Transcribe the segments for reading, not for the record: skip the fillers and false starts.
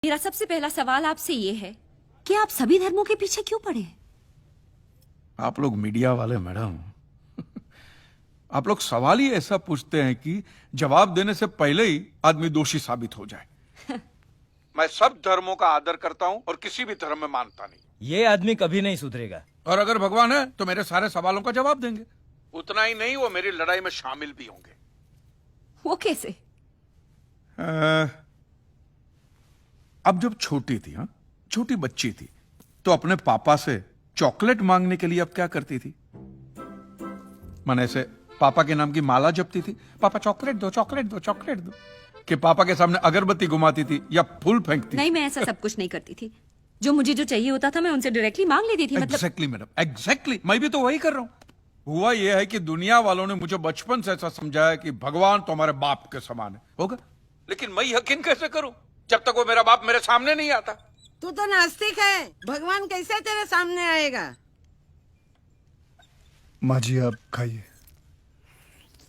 मेरा सबसे पहला सवाल आपसे ये है कि आप सभी धर्मों के पीछे क्यों पड़े हैं? आप लोग मीडिया वाले मैडम आप लोग सवाल ही ऐसा पूछते हैं कि जवाब देने से पहले ही आदमी दोषी साबित हो जाए। मैं सब धर्मों का आदर करता हूं और किसी भी धर्म में मानता नहीं। ये आदमी कभी नहीं सुधरेगा। और अगर भगवान है तो मेरे सारे सवालों का जवाब देंगे। उतना ही नहीं, वो मेरी लड़ाई में शामिल भी होंगे। वो कैसे? अब जब छोटी थी, हाँ छोटी बच्ची थी, तो अपने पापा से चॉकलेट मांगने के लिए अब क्या करती थी? माने ऐसे पापा के नाम की माला जपती थी, पापा चॉकलेट दो चॉकलेट दो चॉकलेट दो, कि पापा के सामने अगरबत्ती घुमाती थी या फूल फेंकती? नहीं, मैं ऐसा सब कुछ नहीं करती थी। जो मुझे जो चाहिए होता था मैं उनसे डायरेक्टली मांग लेती थी। मतलब एग्जैक्टली मैडम, एग्जैक्टली मैं भी तो वही कर रहा हूं। हुआ यह है कि दुनिया वालों ने मुझे बचपन से ऐसा समझाया कि भगवान तो हमारे बाप के समान है, होगा। लेकिन मैं यकीन कैसे करूं जब तक वो मेरा बाप मेरे सामने नहीं आता? तू तो नास्तिक है, भगवान कैसे तेरे सामने आएगा? माँ जी आप खाइए।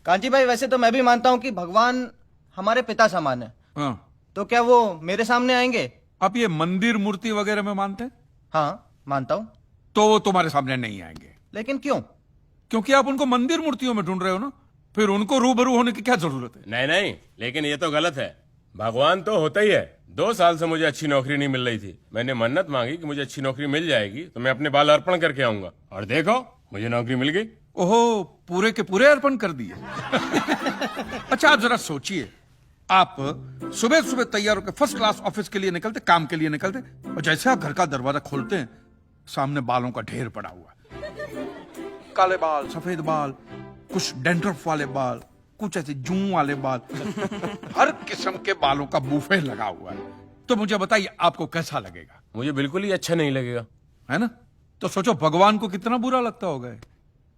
कांची भाई, वैसे तो मैं भी मानता हूँ कि भगवान हमारे पिता समान है। हाँ। तो क्या वो मेरे सामने आएंगे? आप ये मंदिर मूर्ति वगैरह में मानते हैं? हाँ मानता हूँ। तो वो तुम्हारे सामने नहीं आएंगे। लेकिन क्यों? क्योंकि आप उनको मंदिर मूर्तियों में ढूंढ रहे हो ना, फिर उनको रूबरू होने की क्या जरूरत है? नहीं नहीं, लेकिन ये तो गलत है। भगवान तो होता ही है। 2 साल से मुझे अच्छी नौकरी नहीं मिल रही थी। मैंने मन्नत मांगी कि मुझे अच्छी नौकरी मिल जाएगी तो मैं अपने बाल अर्पण करके आऊंगा, और देखो मुझे नौकरी मिल गई। ओहो, पूरे के पूरे अर्पण कर दिए। अच्छा आप जरा सोचिए, आप सुबह सुबह तैयार होकर फर्स्ट क्लास ऑफिस के लिए निकलते, काम के लिए निकलते, और जैसे आप घर का दरवाजा खोलते हैं सामने बालों का ढेर पड़ा हुआ है। काले बाल, सफेद बाल, कुछ डैंड्रफ वाले बाल, कुछ ऐसे जूं वाले बाल, हर किस्म के बालों का बूफे लगा हुआ है। तो मुझे बताइए आपको कैसा लगेगा? मुझे बिल्कुल ही अच्छा नहीं लगेगा, है ना? तो सोचो भगवान को कितना बुरा लगता होगा।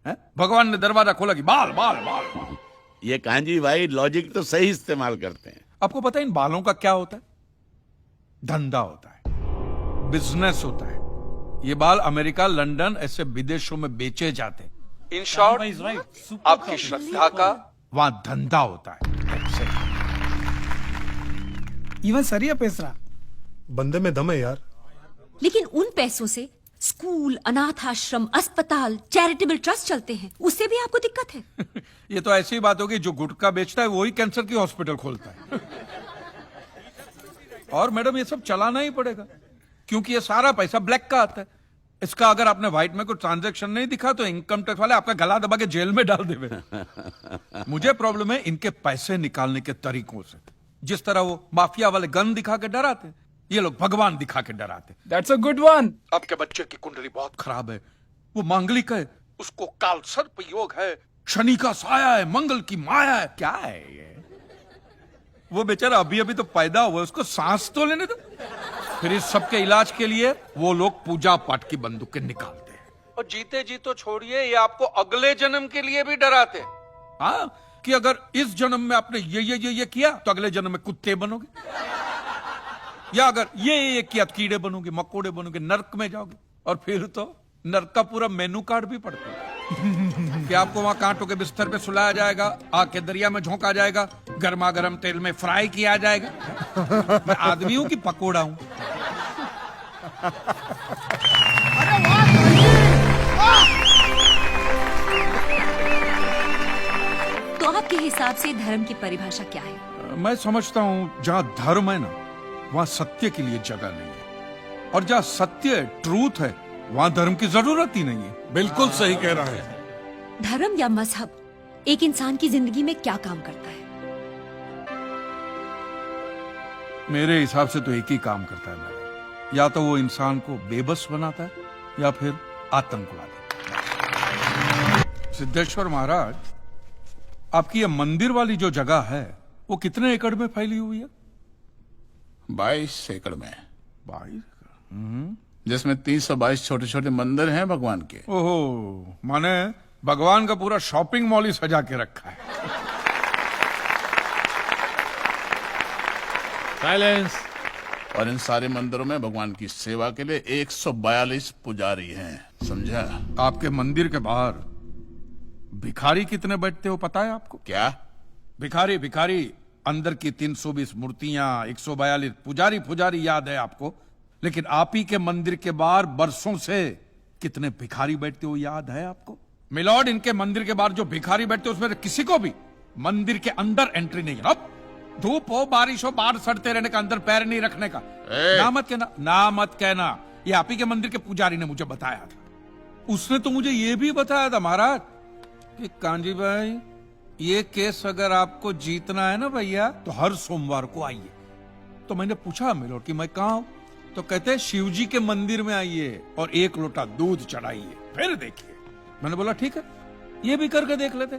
है? भगवान ने दरवाजा खोला कि बाल बाल बाल बाल। ये कांजी भाई लॉजिक तो सही इस्तेमाल करते हैं। आपको पता है इन बालों का क्या होता है? धंधा होता है, बिजनेस होता है। ये बाल अमेरिका, लंदन ऐसे विदेशों में बेचे जाते हैं। इन शॉर्ट आपकी श्रद्धा का वहां धंधा होता है। इवन सरिया पेसरा बंदे में दम है यार। लेकिन उन पैसों से स्कूल, अनाथ आश्रम, अस्पताल, चैरिटेबल ट्रस्ट चलते हैं, उससे भी आपको दिक्कत है? ये तो ऐसी बात होगी, जो गुटखा बेचता है वही कैंसर की हॉस्पिटल खोलता है। और मैडम ये सब चलाना ही पड़ेगा, क्योंकि ये सारा पैसा ब्लैक का आता है। इसका अगर आपने व्हाइट में कोई ट्रांजैक्शन नहीं दिखा तो इनकम टैक्स वाले आपका गला दबा के जेल में डाल देवे। मुझे प्रॉब्लम है इनके पैसे निकालने के तरीकों से। जिस तरह वो माफिया वाले गन दिखा के डराते, ये लोग भगवान दिखा के डराते। That's a good one. आपके बच्चे की कुंडली बहुत खराब है, वो मांगलिक है, उसको काल सर्प योग है, शनि का साया है, मंगल की माया है। क्या है ये? वो बेचारा अभी अभी तो पैदा हुआ, उसको सांस तो लेने दो। फिर इस सब के इलाज के लिए वो लोग पूजा पाठ की बंदूकें निकालते हैं, और जीते जी तो छोड़िए, ये आपको अगले जन्म के लिए भी डराते हैं। हाँ, कि अगर इस जन्म में आपने ये किया तो अगले जन्म में कुत्ते बनोगे, या अगर ये किया तो कीड़े बनोगे, मकोड़े बनोगे, नर्क में जाओगे। और फिर तो नर्क का पूरा मेनू कार्ड भी पड़ता है। कि आपको वहां कांटों के बिस्तर पे सुलाया जाएगा, आग के दरिया में झोंका जाएगा, गर्मा गर्म तेल में फ्राई किया जाएगा। मैं आदमी हूं कि पकोड़ा हूं? तो आपके हिसाब से धर्म की परिभाषा क्या है? मैं समझता हूं जहां धर्म है ना, वहां सत्य के लिए जगह नहीं है, और जहां सत्य ट्रूथ है वहां धर्म की जरूरत ही नहीं है। बिल्कुल सही कह रहा है। धर्म या मजहब एक इंसान की जिंदगी में क्या काम करता है? मेरे हिसाब से तो एक ही काम करता है मैडम, या तो वो इंसान को बेबस बनाता है या फिर आतंकवादी। सिद्धेश्वर महाराज, आपकी ये मंदिर वाली जो जगह है वो कितने एकड़ में फैली हुई है? 22 एकड़ में, 22? जिसमें 322 छोटे छोटे मंदिर हैं भगवान के। ओहो, माने भगवान का पूरा शॉपिंग मॉल ही सजा के रखा है। साइलेंस। और इन सारे मंदिरों में भगवान की सेवा के लिए 142 पुजारी हैं, समझा? आपके मंदिर के बाहर भिखारी कितने बैठते हो पता है आपको? क्या? भिखारी भिखारी अंदर की 320 मूर्तियां, 142 पुजारी पुजारी याद है आपको, लेकिन आप ही के मंदिर के बाहर बरसों से कितने भिखारी बैठते हो याद है आपको? मिलॉर्ड, इनके मंदिर के बाहर जो भिखारी बैठते उसमें किसी को भी मंदिर के अंदर एंट्री नहीं है। अब धूप हो बारिश हो बाहर सड़ते रहने का, अंदर पैर नहीं रखने का। ना मत कहना, ना मत कहना। ये आप ही के मंदिर के पुजारी ने मुझे बताया था। उसने तो मुझे ये भी बताया था महाराज कि कांजी भाई, ये केस अगर आपको जीतना है ना भैया, तो हर सोमवार को आइए। तो मैंने पूछा मिलॉर्ड कि मैं कहाँ हूं? तो कहते हैं शिव जी के मंदिर में आइए और 1 लोटा दूध चढ़ाइए, फिर देखिए। मैंने बोला ठीक है, ये भी करके देख लेते।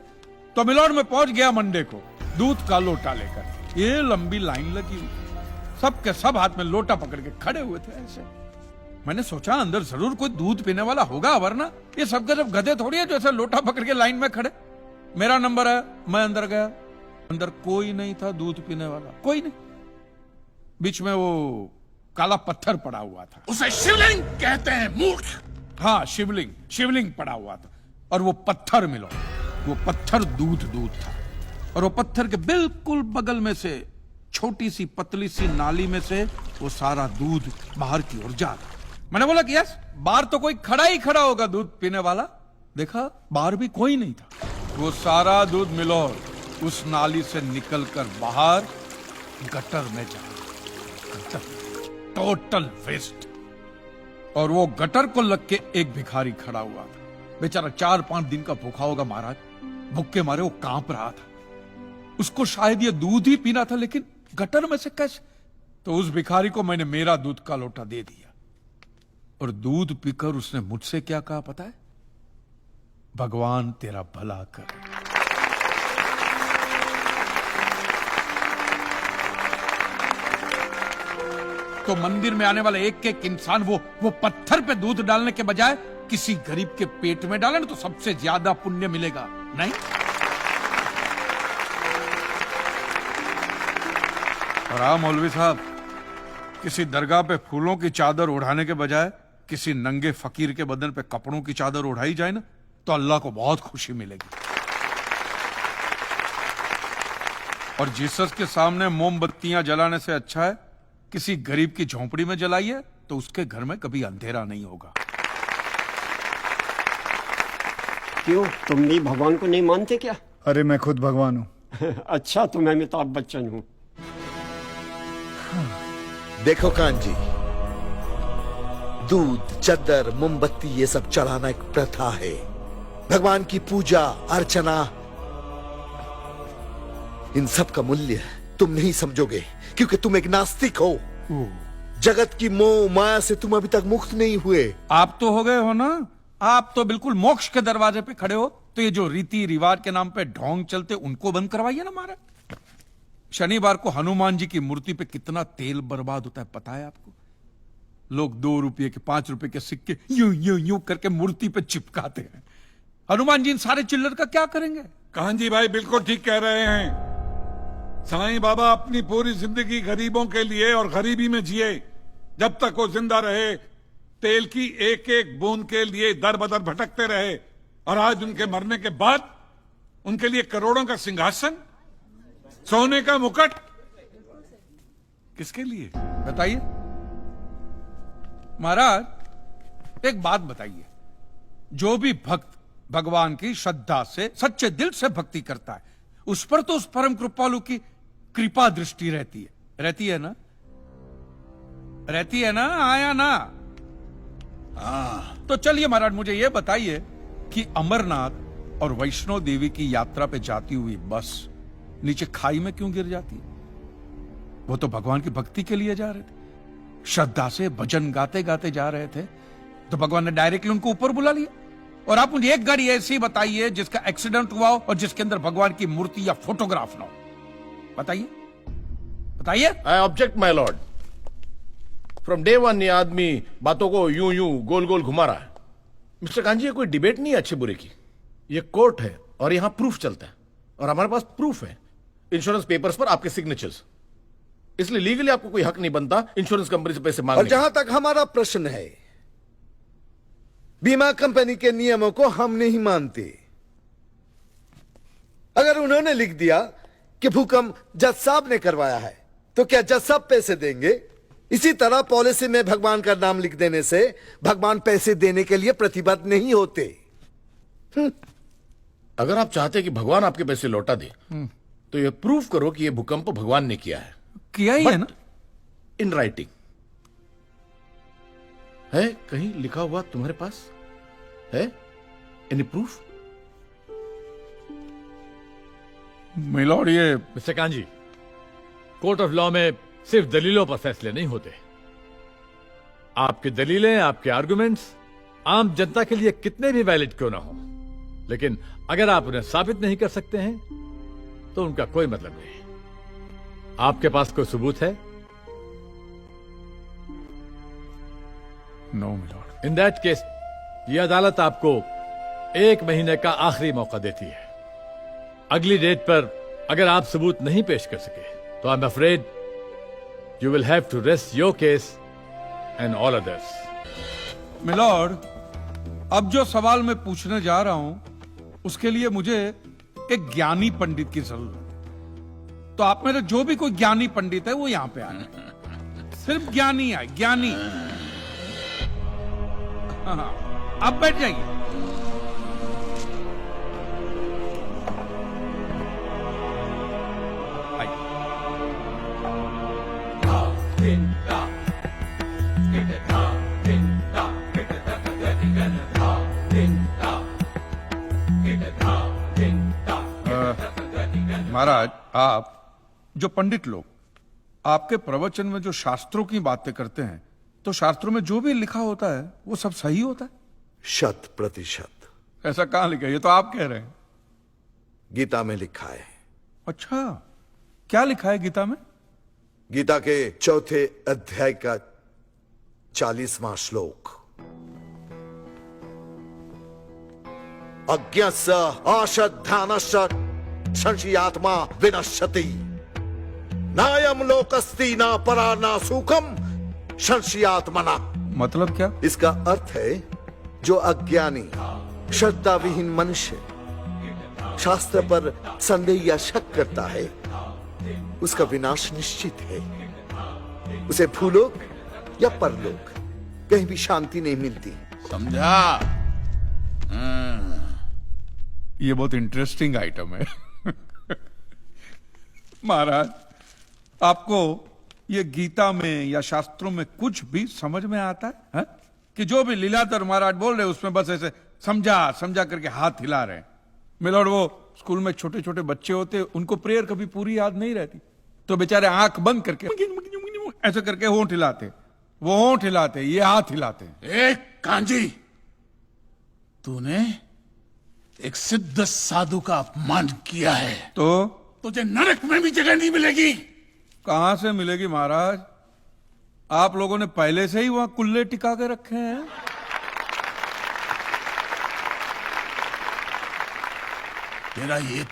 तो मिलॉर्ड में पहुंच गया मंडे को दूध का लोटा लेकर। ये लंबी लाइन लगी हुई, सबके सब हाथ में लोटा पकड़ के खड़े हुए थे ऐसे। मैंने सोचा अंदर जरूर कोई दूध पीने वाला होगा, वरना ये सब जब गधे थोड़ी है जो ऐसे लोटा पकड़ के लाइन में खड़े। मेरा नंबर है, मैं अंदर गया, अंदर कोई नहीं था दूध पीने वाला, कोई नहीं। बीच में वो काला पत्थर पड़ा हुआ था, उसे शिवलिंग कहते हैं मूर्ख। हाँ शिवलिंग, शिवलिंग पड़ा हुआ था। और वो पत्थर मिलो, वो पत्थर दूध था। और वो पत्थर के बिल्कुल बगल में से छोटी सी पतली सी नाली में से वो सारा दूध बाहर की ओर जा रहा। मैंने बोला कि यस, बाहर तो कोई खड़ा ही खड़ा होगा दूध पीने वाला। देखा बाहर भी कोई नहीं था। वो सारा दूध मिलो उस नाली से निकलकर बाहर गटर में जा रहा। Total waste. और वो गटर को लग के एक भिखारी खड़ा हुआ था, बेचारा 4-5 दिन का भूखा होगा महाराज, भूख के मारे वो कांप रहा था। उसको शायद ये दूध ही पीना था, लेकिन गटर में से कैसे? तो उस भिखारी को मैंने मेरा दूध का लोटा दे दिया। और दूध पीकर उसने मुझसे क्या कहा पता है? भगवान तेरा भला करे। तो मंदिर में आने वाले एक एक इंसान वो पत्थर पे दूध डालने के बजाय किसी गरीब के पेट में डाले ना, तो सबसे ज्यादा पुण्य मिलेगा। नहीं? और हाँ मौलवी साहब, किसी दरगाह पे फूलों की चादर ओढ़ाने के बजाय किसी नंगे फकीर के बदन पे कपड़ों की चादर ओढ़ाई जाए ना, तो अल्लाह को बहुत खुशी मिलेगी। और जीसस के सामने मोमबत्तियां जलाने से अच्छा है किसी गरीब की झोंपड़ी में जलाइए, तो उसके घर में कभी अंधेरा नहीं होगा। क्यों, तुम भी भगवान को नहीं मानते क्या? अरे मैं खुद भगवान हूँ। अच्छा, तो मैं अमिताभ बच्चन हूँ। देखो कांजी, दूध, चद्दर, मोमबत्ती ये सब चढ़ाना एक प्रथा है। भगवान की पूजा अर्चना, इन सब का मूल्य तुम नहीं समझोगे क्योंकि तुम एक नास्तिक हो। जगत की मोह माया से तुम अभी तक मुक्त नहीं हुए। आप तो हो गए हो ना, आप तो बिल्कुल मोक्ष के दरवाजे पे खड़े हो। तो ये जो रीति रिवाज के नाम पे ढोंग चलते, उनको बंद करवाइए ना महाराज। शनिवार को हनुमान जी की मूर्ति पे कितना तेल बर्बाद होता है पता है आपको? लोग 2 रुपये के 5 रुपए के सिक्के यूं यूं यूं करके मूर्ति पे चिपकाते हैं। हनुमान जी इन सारे चिल्लर का क्या करेंगे? कांजी भाई बिल्कुल ठीक कह रहे हैं। साईं बाबा अपनी पूरी जिंदगी गरीबों के लिए और गरीबी में जिए। जब तक वो जिंदा रहे तेल की एक एक बूंद के लिए दर बदर भटकते रहे, और आज उनके मरने के बाद उनके लिए करोड़ों का सिंहासन, सोने का मुकुट, किसके लिए बताइए महाराज। एक बात बताइए, जो भी भक्त भगवान की श्रद्धा से सच्चे दिल से भक्ति करता है, उस पर तो उस परम कृपालु की कृपा दृष्टि रहती है। रहती है ना? रहती है ना? आया ना? तो चलिए महाराज, मुझे यह बताइए कि अमरनाथ और वैष्णो देवी की यात्रा पे जाती हुई बस नीचे खाई में क्यों गिर जाती है? वो तो भगवान की भक्ति के लिए जा रहे थे, श्रद्धा से भजन गाते गाते जा रहे थे, तो भगवान ने डायरेक्टली उनको ऊपर बुला लिया। और आप मुझे एक गाड़ी ऐसी बताइए जिसका एक्सीडेंट हुआ हो और जिसके अंदर भगवान की मूर्ति या फोटोग्राफ ना हो। बताइए बताइए। I object my Lord. From day one ये आदमी बातों को यूं यूं गोल गोल घुमा रहा है। मिस्टर कांजी, ये कोई डिबेट नहीं है अच्छे बुरे की, ये कोर्ट है और यहां प्रूफ चलता है, और हमारे पास प्रूफ है, इंश्योरेंस पेपर्स पर आपके सिग्नेचर्स। इसलिए लीगली आपको कोई हक नहीं बनता इंश्योरेंस कंपनी से पैसे मांगने। और जहां तक हमारा प्रश्न है, बीमा कंपनी के नियमों को हम नहीं मानते। अगर उन्होंने लिख दिया कि भूकंप जज साहब ने करवाया है, तो क्या जज साहब पैसे देंगे? इसी तरह पॉलिसी में भगवान का नाम लिख देने से भगवान पैसे देने के लिए प्रतिबद्ध नहीं होते। अगर आप चाहते कि भगवान आपके पैसे लौटा दे तो ये प्रूफ करो कि ये भूकंप भगवान ने किया है, किया ही है ना। इन राइटिंग है, कहीं लिखा हुआ तुम्हारे पास है? Any proof? मिलॉर्ड, ये mister kanji, court of law में सिर्फ दलीलों पर फैसले नहीं होते। आपकी दलीलें, आपके आर्गुमेंट्स आम जनता के लिए कितने भी वैलिड क्यों ना हो, लेकिन अगर आप उन्हें साबित नहीं कर सकते हैं तो उनका कोई मतलब नहीं। आपके पास कोई सबूत है? No milord. In that case यह अदालत आपको 1 महीने का आखिरी मौका देती है। अगली डेट पर अगर आप सबूत नहीं पेश कर सके तो I am afraid you will have to rest your case and all others. Milord, अब जो सवाल मैं पूछने जा रहा हूं उसके लिए मुझे एक ज्ञानी पंडित की जरूरत है। तो आप मेरे जो भी कोई ज्ञानी पंडित है वो यहां पे आए। सिर्फ ज्ञानी है, ज्ञानी। हाँ, अब बैठ जाइए। महाराज, आप जो पंडित लोग आपके प्रवचन में जो शास्त्रों की बातें करते हैं, तो शास्त्रों में जो भी लिखा होता है वो सब सही होता है? 100%। ऐसा कहां लिखा है? ये तो आप कह रहे हैं। गीता में लिखा है। अच्छा, क्या लिखा है गीता में? गीता के 4थे अध्याय का 40वां श्लोक, अज्ञस्य अश्रद्धानस्य संशयात्मा विनश्यति, नायम लोकस्ति ना परा ना सुखम संशयात्मना। मतलब क्या? इसका अर्थ है जो अज्ञानी श्रद्धा विहीन मनुष्य शास्त्र पर संदेह या शक करता है उसका विनाश निश्चित है। उसे भूलोक या परलोक कहीं भी शांति नहीं मिलती। समझा? ये बहुत इंटरेस्टिंग आइटम है। महाराज, आपको ये गीता में या शास्त्रों में कुछ भी समझ में आता है? कि जो भी लीलाधर महाराज बोल रहे उसमें बस ऐसे समझा समझा करके हाथ हिला रहे हैं। मिलॉर्ड, वो स्कूल में छोटे छोटे बच्चे होते, उनको प्रेयर कभी पूरी याद नहीं रहती, तो बेचारे आंख बंद करके ऐसे करके होंठ हिलाते, वो होंठ हिलाते, ये हाथ हिलाते। एक कांजी, तूने एक सिद्ध साधु का अपमान किया है तो तुझे नरक में भी जगह नहीं मिलेगी। कहां से मिलेगी महाराज? आप लोगों ने पहले से ही वहां कुल्ले टिका के रखे हैं। तेरा ये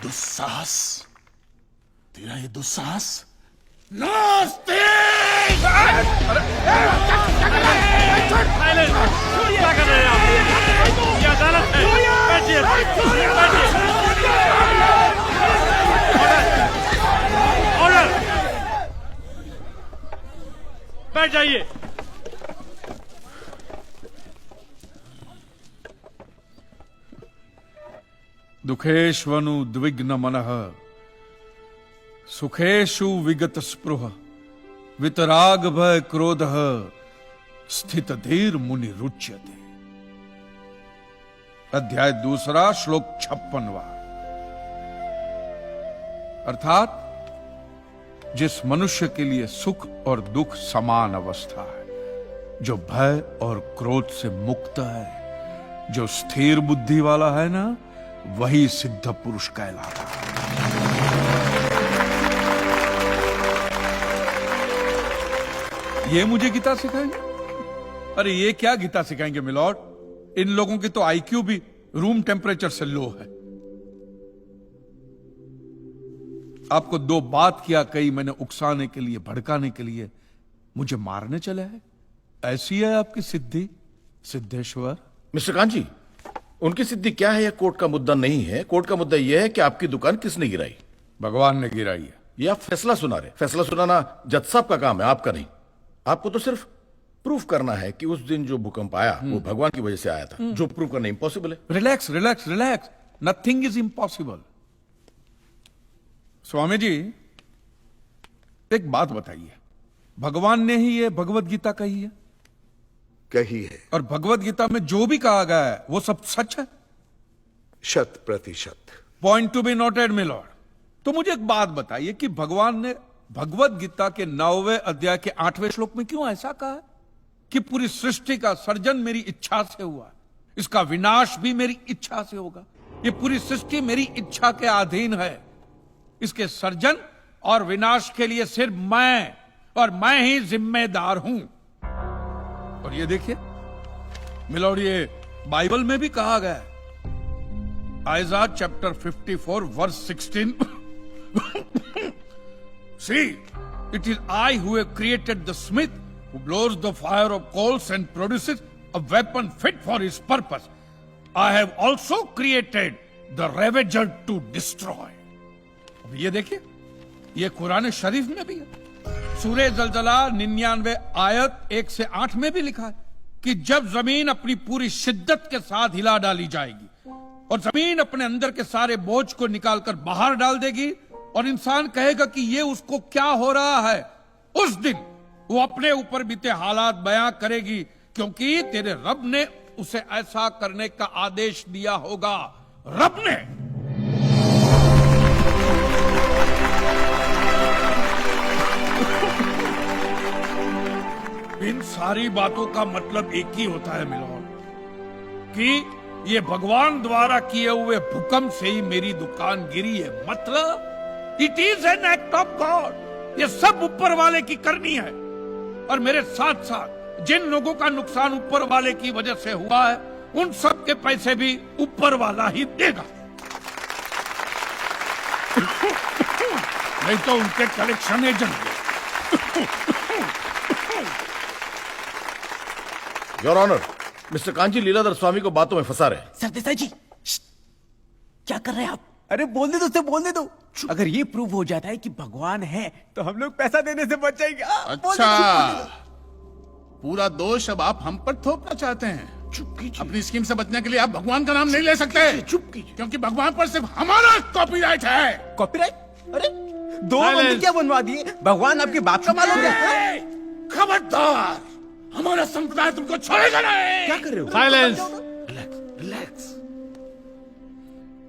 दुस्साहस नास्तिक! क्या कर रहे हैं आप? ये अदालत है। बैठिए, ऑर्डर, बैठ जाइए। दुखेष्वनु द्विग्न मनः सुखेषु विगत स्पृह वितराग भय क्रोधः स्थित धीर मुनि रुच्यते। अध्याय 2 श्लोक 56। अर्थात जिस मनुष्य के लिए सुख और दुख समान अवस्था है, जो भय और क्रोध से मुक्त है, जो स्थिर बुद्धि वाला है ना, वही सिद्ध पुरुष कहलाता है। ये मुझे गीता सिखाएंगे? अरे ये क्या गीता सिखाएंगे मिलॉर्ड? इन लोगों की तो आईक्यू भी रूम टेम्परेचर से लो है। आपको 2 बात किया कही मैंने उकसाने के लिए, भड़काने के लिए, मुझे मारने चले हैं। ऐसी है आपकी सिद्धि सिद्धेश्वर? मिस्टर कांजी, उनकी सिद्धि क्या है यह कोर्ट का मुद्दा नहीं है। कोर्ट का मुद्दा यह है कि आपकी दुकान किसने गिराई। भगवान ने गिराई है। ये आप फैसला सुना रहे। फैसला सुनाना जज साहब का काम है, आपका नहीं। आपको तो सिर्फ प्रूफ करना है कि उस दिन जो भूकंप आया वो भगवान की वजह से आया था, जो प्रूफ करना इम्पॉसिबल है। Relax relax relax, nothing is impossible. Swami ji एक बात बताइए, भगवान ने ही ये भगवत गीता कही है? कही है। और भगवत गीता में जो भी कहा गया है वो सब सच है? 100%। Point to be noted milord. तो मुझे एक बात बताइए कि भगवान ने भगवत गीता के 9वें अध्याय के 8वें श्लोक में क्यों ऐसा कहा है कि पूरी सृष्टि का सर्जन मेरी इच्छा से हुआ, इसका विनाश भी मेरी इच्छा से होगा, ये पूरी सृष्टि मेरी इच्छा के अधीन है, इसके सर्जन और विनाश के लिए सिर्फ मैं और मैं ही जिम्मेदार हूं। और ये देखिए मिलॉर्ड, ये बाइबल में भी कहा गया है, Aiza chapter 54 verse 16 See, it is I who have created the smith who blows the fire of coals and produces a weapon fit for his purpose. I have also created the ravager to destroy. अब ये देखिए, ये कुरान शरीफ में भी है। सूरह जलजला 99 आयत 1 से 8 में भी लिखा है कि जब जमीन अपनी पूरी शिद्दत के साथ हिला डाली जाएगी और जमीन अपने अंदर के सारे बोझ को निकालकर बाहर डाल देगी और इंसान कहेगा कि ये उसको क्या हो रहा है, उस दिन वो अपने ऊपर बीते हालात बयां करेगी, क्योंकि तेरे रब ने उसे ऐसा करने का आदेश दिया होगा। रब ने। इन सारी बातों का मतलब एक ही होता है मिलॉर्ड, कि ये भगवान द्वारा किए हुए भूकंप से ही मेरी दुकान गिरी है। मतलब it is an act of God. ये सब ऊपर वाले की करनी है, और मेरे साथ साथ जिन लोगों का नुकसान ऊपर वाले की वजह से हुआ है उन सब के पैसे भी ऊपर वाला ही देगा। नहीं तो उनके collection agent. Your honour, mister Kanchi Leeladhar Swami को बातों में फंसा रहे हैं। सर देसाई जी, क्या कर रहे हैं आप? अरे बोलने दो, उससे बोलने दो। अगर ये प्रूव हो जाता है कि भगवान है तो हम लोग पैसा देने से बच जाएंगे। अच्छा, पूरा दोष अब आप हम पर थोपना चाहते हैं। अपनी स्कीम से बचने के लिए आप भगवान का नाम नहीं ले सकते। चुप कीजिए। क्योंकि भगवान पर सिर्फ हमारा कॉपीराइट है। कॉपीराइट? अरे 2 मंदिर क्या बनवा दिए? भगवान आपके बाप का माल हो गया। खबरदार, हमारा संप्रदाय तुमको छोड़ेगा नहीं। क्या कर रहे हो? साइलेंस। रिलैक्स।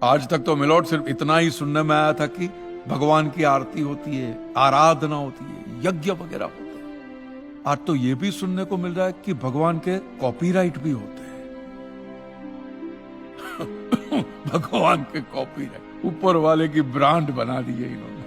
आज तक तो मिलॉर्ड सिर्फ इतना ही सुनने में आया था कि भगवान की आरती होती है, आराधना होती है, यज्ञ वगैरह होते हैं। आज तो ये भी सुनने को मिल रहा है कि भगवान के कॉपीराइट भी होते हैं। भगवान के कॉपीराइट ऊपर वाले की ब्रांड बना दी है इन्होंने।